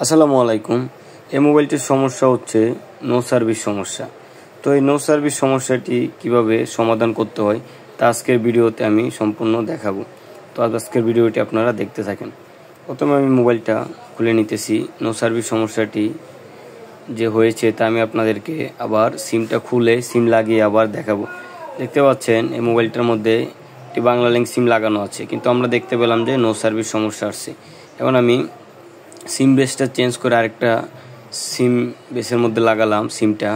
আসসালামু আলাইকুম। এই মোবাইলটির সমস্যা হচ্ছে নো সার্ভিস সমস্যা। তো এই নো সার্ভিস সমস্যাটি কিভাবে সমাধান করতে হয় তা আজকের ভিডিওতে আমি সম্পূর্ণ দেখাবো। তো আজকের ভিডিওটি আপনারা দেখতে থাকেন। প্রথমে আমি মোবাইলটা খুলে নিতেছি। নো সার্ভিস সমস্যাটি যে হয়েছে তা আমি আপনাদেরকে আবার সিমটা খুলে সিম লাগিয়ে আবার দেখাবো। দেখতে পাচ্ছেন এই মোবাইলটার মধ্যে একটি বাংলালিংক সিম লাগানো আছে, কিন্তু আমরা দেখতে পেলাম যে নো সার্ভিস সমস্যা আসছে। এখন আমি সিম বেসটা চেঞ্জ করে আরেকটা সিম বেসের মধ্যে লাগালাম সিমটা।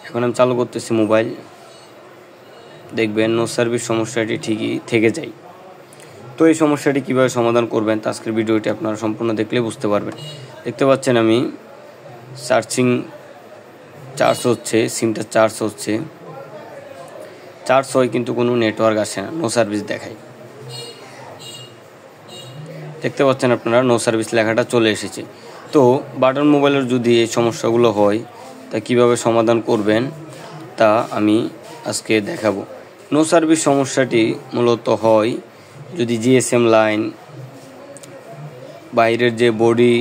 এখন আমি চালু করতেছি মোবাইল, দেখবেন নো সার্ভিস সমস্যাটি ঠিকই থেকে যায়। তো এই সমস্যাটি কীভাবে সমাধান করবেন তা আজকের ভিডিওটি আপনারা সম্পূর্ণ দেখলে বুঝতে পারবেন। দেখতে পাচ্ছেন আমি চার্জ হচ্ছে, সিমটা চার্জ হচ্ছে, চার্জ হয় কিন্তু কোনো নেটওয়ার্ক আসে না, নো সার্ভিস দেখায়। দেখতে পাচ্ছেন আপনারা নো সার্ভিস লেখাটা চলে এসেছে। তো বাটন মোবাইলের যদি এই সমস্যাগুলো হয় তা কিভাবে সমাধান করবেন তা আমি আজকে দেখাবো। নো সার্ভিস সমস্যাটি মূলত হয় যদি জিএসএম লাইন, বাইরের যে বডি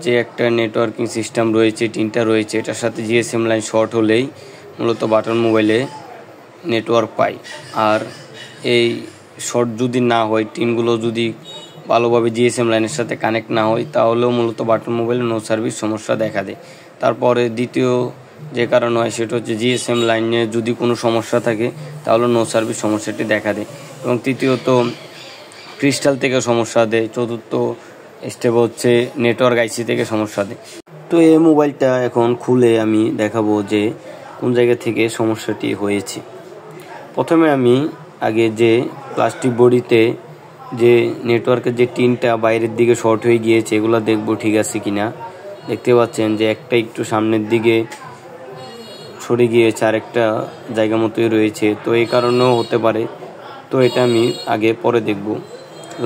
যে একটা নেটওয়ার্কিং সিস্টেম রয়েছে, টিনটা রয়েছে, এটার সাথে জিএসএম লাইন শর্ট হলেই মূলত বাটন মোবাইলে নেটওয়ার্ক পায়। আর এই শর্ট যদি না হয়, টিনগুলো যদি ভালোভাবে জিএসএম লাইনের সাথে কানেক্ট না হয়, তাহলেও মূলত বাটন মোবাইলে নো সার্ভিস সমস্যা দেখা দেয়। তারপরে দ্বিতীয় যে কারণ হয় সেটা হচ্ছে জিএসএম লাইনে যদি কোনো সমস্যা থাকে তাহলে নো সার্ভিস সমস্যাটি দেখা দেয়। এবং তৃতীয়ত ক্রিস্টাল থেকে সমস্যা দেয়। চতুর্থ স্টেপ হচ্ছে নেটওয়ার্ক আইসি থেকে সমস্যা দেয়। তো এই মোবাইলটা এখন খুলে আমি দেখাবো যে কোন জায়গা থেকে সমস্যাটি হয়েছে। প্রথমে আমি আগে যে প্লাস্টিক বডিতে যে নেটওয়ার্কের যে টিনটা বাইরের দিকে শর্ট হয়ে গিয়েছে এগুলো দেখবো ঠিক আছে কিনা। দেখতে পাচ্ছেন যে একটা একটু সামনের দিকে সরে গিয়েছে, আর একটা জায়গা মতোই রয়েছে। তো এই কারণেও হতে পারে। তো এটা আমি আগে পরে দেখব,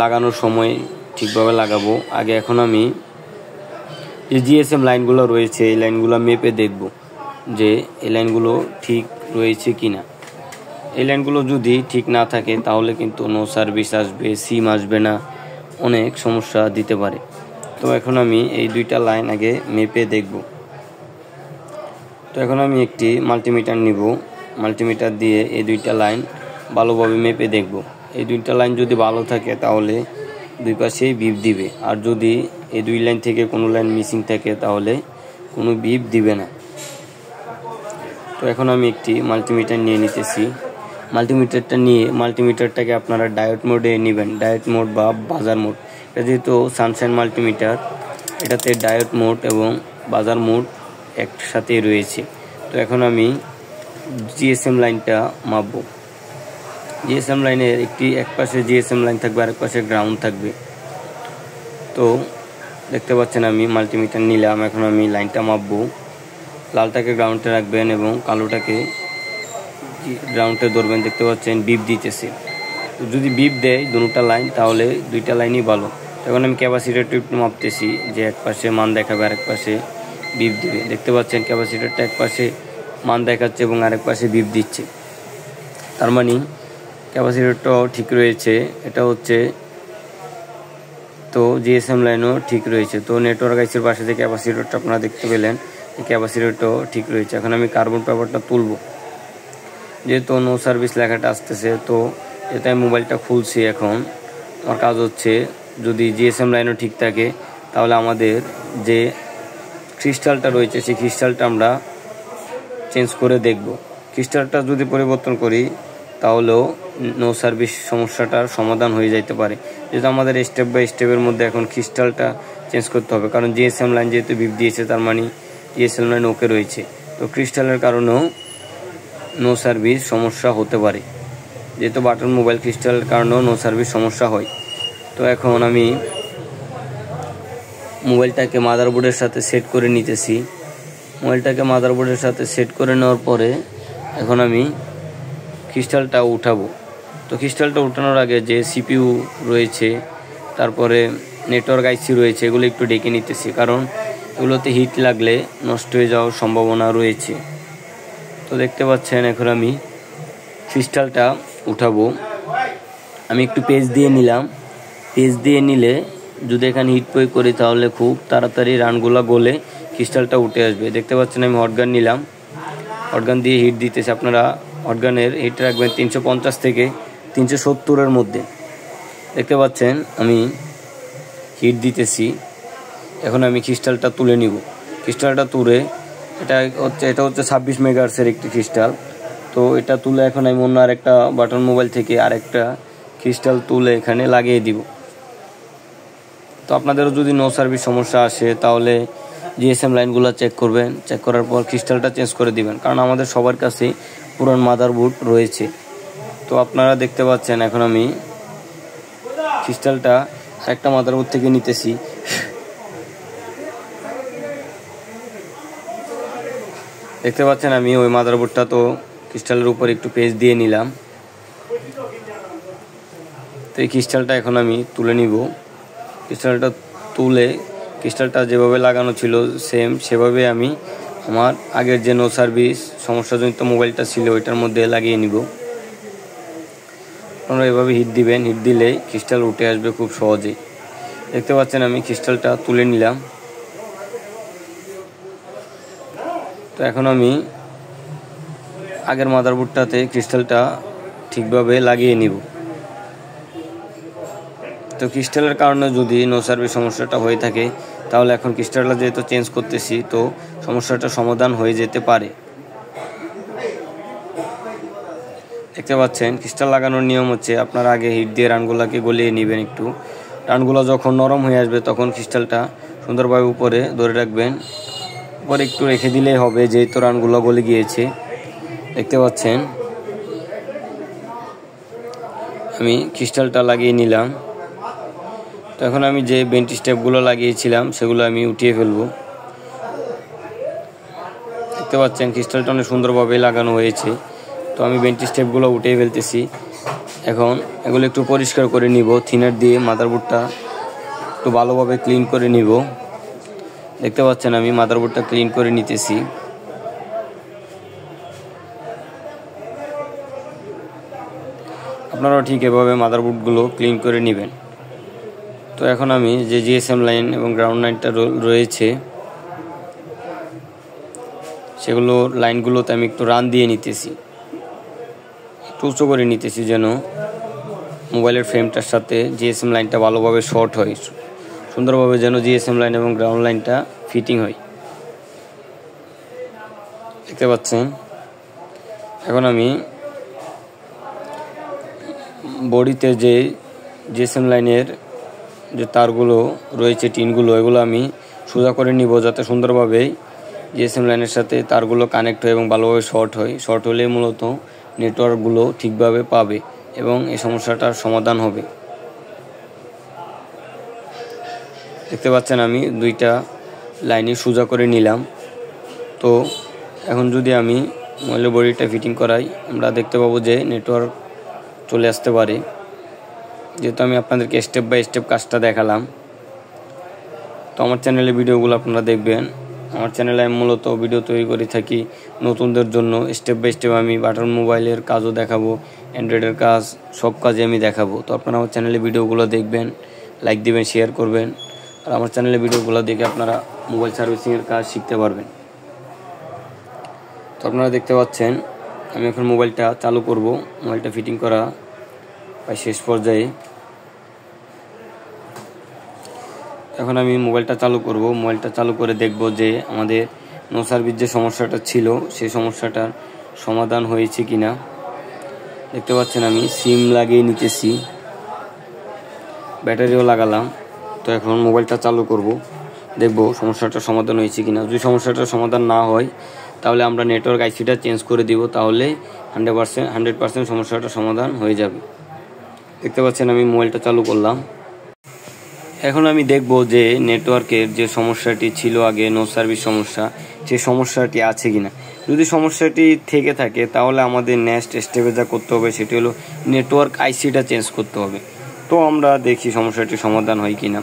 লাগানোর সময় ঠিকভাবে লাগাবো আগে। এখন আমি যে জিএসএম লাইনগুলো রয়েছে এই লাইনগুলো মেপে দেখব যে এই লাইনগুলো ঠিক রয়েছে কিনা। এই লাইনগুলো যদি ঠিক না থাকে তাহলে কিন্তু নো সার্ভিস আসবে, সিম আসবে না, অনেক সমস্যা দিতে পারে। তো এখন আমি এই দুইটা লাইন আগে মেপে দেখব। তো এখন আমি একটি মাল্টিমিটার নিব, মাল্টিমিটার দিয়ে এই দুইটা লাইন ভালোভাবে মেপে দেখব। এই দুইটা লাইন যদি ভালো থাকে তাহলে দুই পাশেই বিপ দিবে, আর যদি এই দুই লাইন থেকে কোনো লাইন মিসিং থাকে তাহলে কোনো বিপ দিবে না। তো এখন আমি একটি মাল্টিমিটার নিয়ে নিতেছি। মাল্টিমিটারটা নিয়ে মাল্টিমিটারটাকে আপনারা ডায়োড মোডে নেবেন, ডায়োড মোড বা বাজার মোড। এটা যেহেতু সানশাইন মাল্টিমিটার, এটাতে ডায়োড মোড এবং বাজার মোড একসাথেই রয়েছে। তো এখন আমি জিএসএম লাইনটা মাপবো। জিএসএম লাইনের এক পাশে জিএসএম লাইন থাকবে, আরেক পাশে গ্রাউন্ড থাকবে। তো দেখতে পাচ্ছেন আমি মাল্টিমিটার নিলাম, এখন আমি লাইনটা মাপবো। লালটাকে গ্রাউন্ডে রাখবেন এবং কালোটাকে গ্রাউন্ডে ধরবেন। দেখতে পাচ্ছেন বিপ দিতেছে। তো যদি বিপ দেয় দুটো লাইন তাহলে দুইটা লাইনই ভালো। এখন আমি ক্যাপাসিটরটা একটু মাপতেছি যে এক পাশে মান দেখাবে আরেক পাশে বিপ দিবে। দেখতে পাচ্ছেন ক্যাপাসিটরটা এক পাশে মান দেখাচ্ছে এবং আরেক পাশে বিপ দিচ্ছে, তার মানে ক্যাপাসিটরটাও ঠিক রয়েছে। এটা হচ্ছে তো জিএসএম লাইনও ঠিক রয়েছে। তো নেটওয়ার্ক আইসির পাশে যে ক্যাপাসিটরটা আপনারা দেখতে পেলেন, এই ক্যাপাসিটরটাও ঠিক রয়েছে। এখন আমি কার্বন পেপারটা তুলব, যেহেতু নো সার্ভিস লেখাটা আসতেছে। তো যেহেতু আমি মোবাইলটা খুলছি, এখন আমার কাজ হচ্ছে যদি জিএসএম লাইনও ঠিক থাকে তাহলে আমাদের যে ক্রিস্টালটা রয়েছে সেই ক্রিস্টালটা আমরা চেঞ্জ করে দেখব। ক্রিস্টালটা যদি পরিবর্তন করি তাহলেও নো সার্ভিস সমস্যাটার সমাধান হয়ে যেতে পারে। যেহেতু আমাদের স্টেপ বাই স্টেপের মধ্যে এখন ক্রিস্টালটা চেঞ্জ করতে হবে, কারণ জিএসএম লাইন যেহেতু বিপ দিয়েছে তার মানে জিএসএম লাইন ওকে রয়েছে। তো ক্রিস্টালের কারণেও নো সার্ভিস সমস্যা হতে পারে, যেহেতু বাটন মোবাইল ক্রিস্টালের কারণেও নো সার্ভিস সমস্যা হয়। তো এখন আমি মোবাইলটাকে মাদারবোর্ডের সাথে সেট করে নিতেছি। মোবাইলটাকে মাদারবোর্ডের সাথে সেট করে নেওয়ার পরে এখন আমি ক্রিস্টালটা উঠাবো। তো ক্রিস্টালটা উঠানোর আগে যে সিপিইউ রয়েছে, তারপরে নেটওয়ার্ক আইসি রয়েছে, এগুলো একটু ডেকে নিতেছি, কারণ এগুলোতে হিট লাগলে নষ্ট হয়ে যাওয়ার সম্ভাবনা রয়েছে। তো দেখতে পাচ্ছেন এখন আমি ক্রিস্টালটা উঠাবো। আমি একটু পেজ দিয়ে নিলাম। পেজ দিয়ে নিলে যদি এখানে হিট প্রয়োগ করি তাহলে খুব তাড়াতাড়ি রানগুলো গলে ক্রিস্টালটা উঠে আসবে। দেখতে পাচ্ছেন আমি হটগান নিলাম, হটগান দিয়ে হিট দিতেছি। আপনারা হটগানের হিট রাখবেন 350 থেকে 370-এর মধ্যে। দেখতে পাচ্ছেন আমি হিট দিতেছি। এখন আমি ক্রিস্টালটা তুলে নিব। ক্রিস্টালটা তুলে এটা হচ্ছে 26 মেগাহার্টজের একটি ক্রিস্টাল। তো এটা তুলে এখন আমি অন্য আরেকটা বাটন মোবাইল থেকে আরেকটা ক্রিস্টাল তুলে এখানে লাগিয়ে দিব। তো আপনাদেরও যদি নো সার্ভিস সমস্যা আসে তাহলে জিএসএম লাইনগুলো চেক করবেন, চেক করার পর ক্রিস্টালটা চেঞ্জ করে দিবেন, কারণ আমাদের সবার কাছে পুরান মাদারবোর্ড রয়েছে। তো আপনারা দেখতে পাচ্ছেন এখন আমি ক্রিস্টালটা একটা মাদারবোর্ড থেকে নিতেছি। দেখতে পাচ্ছেন আমি ওই মাদারবোর্ডটা তো ক্রিস্টালের উপর একটু পেজ দিয়ে নিলাম। তো এই ক্রিস্টালটা এখন আমি তুলে নিব। ক্রিস্টালটা তুলে ক্রিস্টালটা যেভাবে লাগানো ছিল সেম সেভাবে আমি আমার আগের যে নো সার্ভিস সমস্যাজনিত মোবাইলটা ছিল ওইটার মধ্যে লাগিয়ে নিব। আপনারা এভাবে হিট দিবেন, হিট দিলেই ক্রিস্টাল উঠে আসবে খুব সহজেই। দেখতে পাচ্ছেন আমি ক্রিস্টালটা তুলে নিলাম। তো এখন আমি আগের মাদারবোর্ডটাতে ক্রিস্টালটা ঠিকভাবে লাগিয়ে নিব। তো ক্রিস্টালের কারণে যদি নো সার্ভিস সমস্যাটা হয়ে থাকে তাহলে এখন ক্রিস্টালটা যেহেতু চেঞ্জ করতেছি তো সমস্যাটা সমাধান হয়ে যেতে পারে। দেখতে পাচ্ছেন ক্রিস্টাল লাগানোর নিয়ম হচ্ছে আপনারা আগে হিট দিয়ে রানগুলোকে গলিয়ে নেবেন। একটু রানগুলো যখন নরম হয়ে আসবে তখন ক্রিস্টালটা সুন্দরভাবে উপরে ধরে রাখবেন, উপরে একটু রেখে দিলেই হবে, যেহেতু রানগুলো গলে গিয়েছে। দেখতে পাচ্ছেন আমি ক্রিস্টালটা লাগিয়ে নিলাম। তো এখন আমি যে বেন্ট স্টেপগুলো লাগিয়েছিলাম সেগুলো আমি উঠিয়ে ফেলবো। দেখতে পাচ্ছেন ক্রিস্টালটা অনেক সুন্দরভাবে লাগানো হয়েছে। তো আমি বেন্ট স্টেপগুলো উঠিয়ে ফেলতেছি। এখন এগুলো একটু পরিষ্কার করে নিব, থিনার দিয়ে মাদারবোর্ডটা একটু ভালোভাবে ক্লিন করে নিব। দেখতে পাচ্ছেন আমি মাদারবোর্ডটা ক্লিন করে নিতেছি। আপনারাও ঠিক এভাবে মাদারবোর্ডগুলো ক্লিন করে নেবেন। তো এখন আমি যে জিএসএম লাইন এবং গ্রাউন্ড লাইনটা রয়েছে সেগুলো লাইনগুলোতে আমি একটু রান দিয়ে নিতেছি, একটু উঁচু করে নিতেছি যেন মোবাইলের ফ্রেমটার সাথে জিএসএম লাইনটা ভালোভাবে শর্ট হয়, সুন্দরভাবে যেন জিএসএম লাইন এবং গ্রাউন্ড লাইনটা ফিটিং হয়। দেখতে পাচ্ছেন এখন আমি বডিতে যে জিএসএম লাইনের যে তারগুলো রয়েছে, টিনগুলো, এগুলো আমি সোজা করে নিব যাতে সুন্দরভাবে জিএসএম লাইনের সাথে তারগুলো কানেক্ট হয় এবং ভালোভাবে শর্ট হয়। শর্ট হলে মূলত নেটওয়ার্কগুলো ঠিকভাবে পাবে এবং এই সমস্যাটার সমাধান হবে। দেখতে পাচ্ছেন আমি দুইটা লাইনই সোজা করে নিলাম। তো এখন যদি আমি মোবাইলের বডিটা ফিটিং করাই আমরা দেখতে পাবো যে নেটওয়ার্ক চলে আসতে পারে, যেহেতু আমি আপনাদেরকে স্টেপ বাই স্টেপ কাজটা দেখালাম। তো আমার চ্যানেলে ভিডিওগুলো আপনারা দেখবেন। আমার চ্যানেলে আমি মূলত ভিডিও তৈরি করে থাকি নতুনদের জন্য। স্টেপ বাই স্টেপ আমি বাটন মোবাইলের কাজও দেখাবো, অ্যান্ড্রয়েডের কাজ, সব কাজে আমি দেখাবো। তো আপনারা আমার চ্যানেলে ভিডিওগুলো দেখবেন, লাইক দিবেন, শেয়ার করবেন। আর আমার চ্যানেলে ভিডিওগুলো দেখে আপনারা মোবাইল সার্ভিসিংয়ের কাজ শিখতে পারবেন। তো আপনারা দেখতে পাচ্ছেন আমি এখন মোবাইলটা চালু করব। মোবাইলটা ফিটিং করা প্রায় শেষ পর্যায়ে। এখন আমি মোবাইলটা চালু করব। মোবাইলটা চালু করে দেখব যে আমাদের নো সার্ভিস যে সমস্যাটা ছিল সেই সমস্যাটার সমাধান হয়েছে কিনা। দেখতে পাচ্ছেন আমি সিম লাগিয়ে নিতেছি, ব্যাটারিও লাগালাম। তো এখন মোবাইলটা চালু করব, দেখব সমস্যাটার সমাধান হয়েছে কিনা। যদি সমস্যাটার সমাধান না হয় তাহলে আমরা নেটওয়ার্ক আইসিটা চেঞ্জ করে দিব, তাহলে 100% সমস্যাটার সমাধান হয়ে যাবে। দেখতে পাচ্ছেন আমি মোবাইলটা চালু করলাম। এখন আমি দেখব যে নেটওয়ার্কের যে সমস্যাটি ছিল আগে নো সার্ভিস সমস্যা, সেই সমস্যাটি আছে কিনা। যদি সমস্যাটি থেকে থাকে তাহলে আমাদের নেক্সট স্টেপে যা করতে হবে সেটি হলো নেটওয়ার্ক আইসিটা চেঞ্জ করতে হবে। তো আমরা দেখি সমস্যাটি সমাধান হয় কিনা।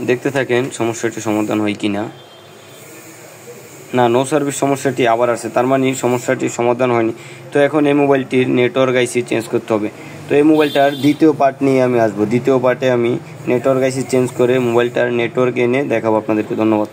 দেখতে থাকেন সমস্যাটি সমাধান হয় কিনা। না, নো সার্ভিস সমস্যাটি আবার আছে, তার মানে সমস্যাটি সমাধান হয়নি। তো এখন এই মোবাইলটির নেটওয়ার্ক আইসি চেঞ্জ করতে হবে। তো এই মোবাইলটার দ্বিতীয় পার্ট নিয়ে আমি আসবো। দ্বিতীয় পার্টে আমি নেটওয়ার্ক আইসি চেঞ্জ করে মোবাইলটার নেটওয়ার্ক এনে দেখাবো আপনাদেরকে। ধন্যবাদ।